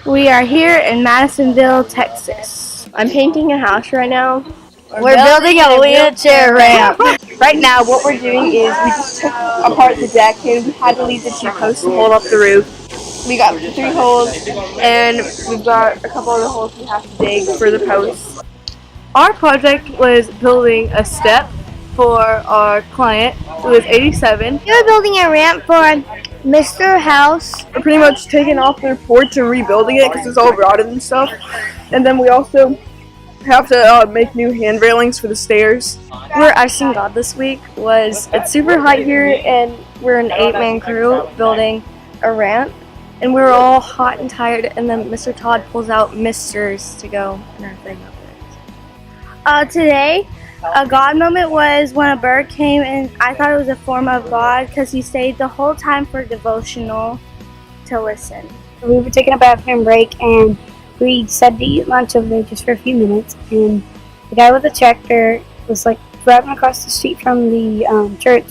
We are here in Madisonville, Texas. I'm painting a house right now. We're building a wheelchair ramp. Right now, what we're doing is we just took apart the deck and we had to leave the 2 posts to hold up the roof. We got 3 holes and we've got a couple other holes we have to dig for the posts. Our project was building a step for our client who is 87. We were building a ramp for Mr. House. We're pretty much taking off their porch and rebuilding it because it's all rotted and stuff. And then we also have to make new hand railings for the stairs. We're asking God this week it's super hot here and we're an 8-man crew building a ramp. And we were all hot and tired, and then Mr. Todd pulls out misters to go in our thing up there. Today, a God moment was when a bird came, and I thought it was a form of God because he stayed the whole time for devotional to listen. We were taking a bathroom break, and we decided to eat lunch over there just for a few minutes, and the guy with the tractor was like driving across the street from the church,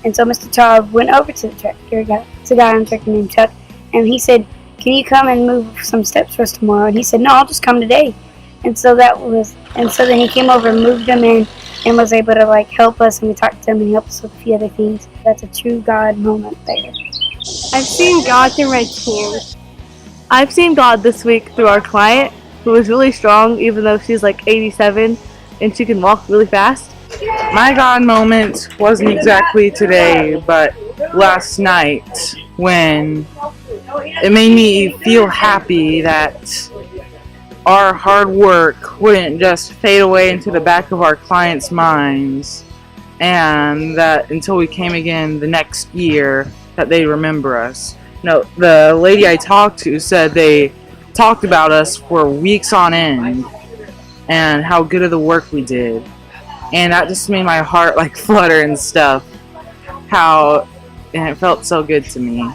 and so Mr. Todd went over to the tractor. It's a guy on the tractor named Chuck, and he said, "Can you come and move some steps for us tomorrow?" And he said, "No, I'll just come today." And so then he came over and moved them in and was able to help us, and we talked to him and he helped us with a few other things. That's a true God moment there. I've seen God through my teams. I've seen God this week through our client, who is really strong even though she's 87 and she can walk really fast. My God moment wasn't exactly today, but last night when it made me feel happy that our hard work wouldn't just fade away into the back of our clients' minds, and that until we came again the next year that they remember us. No, the lady I talked to said they talked about us for weeks on end and how good of the work we did, and that just made my heart flutter and stuff, and it felt so good to me.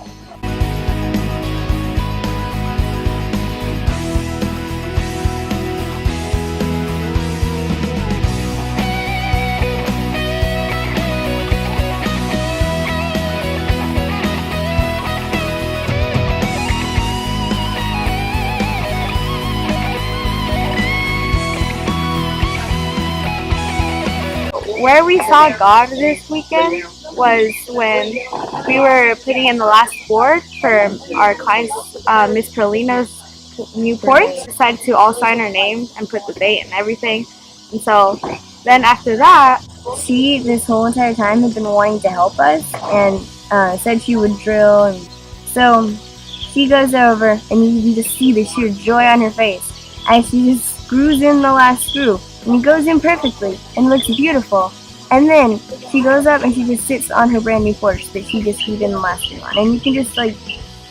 Where we saw God this weekend was when we were putting in the last board for our client's Miss Perlina's new porch. Decided to all sign our names and put the date and everything. And so then after that, she this whole entire time had been wanting to help us and said she would drill. And so she goes over and you can just see the sheer joy on her face as she just screws in the last screw. And it goes in perfectly and looks beautiful. And then she goes up and she just sits on her brand new porch that she just screwed in the last screw on. And you can just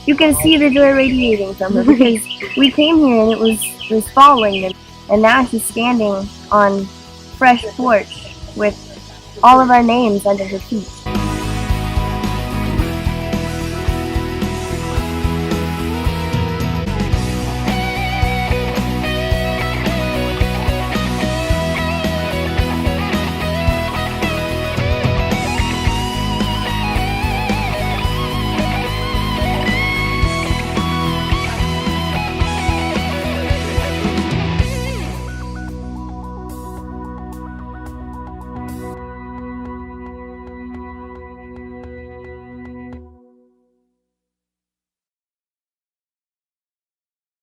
you can see the joy radiating from her because we came here and it was falling, and now she's standing on fresh porch with all of our names under her feet.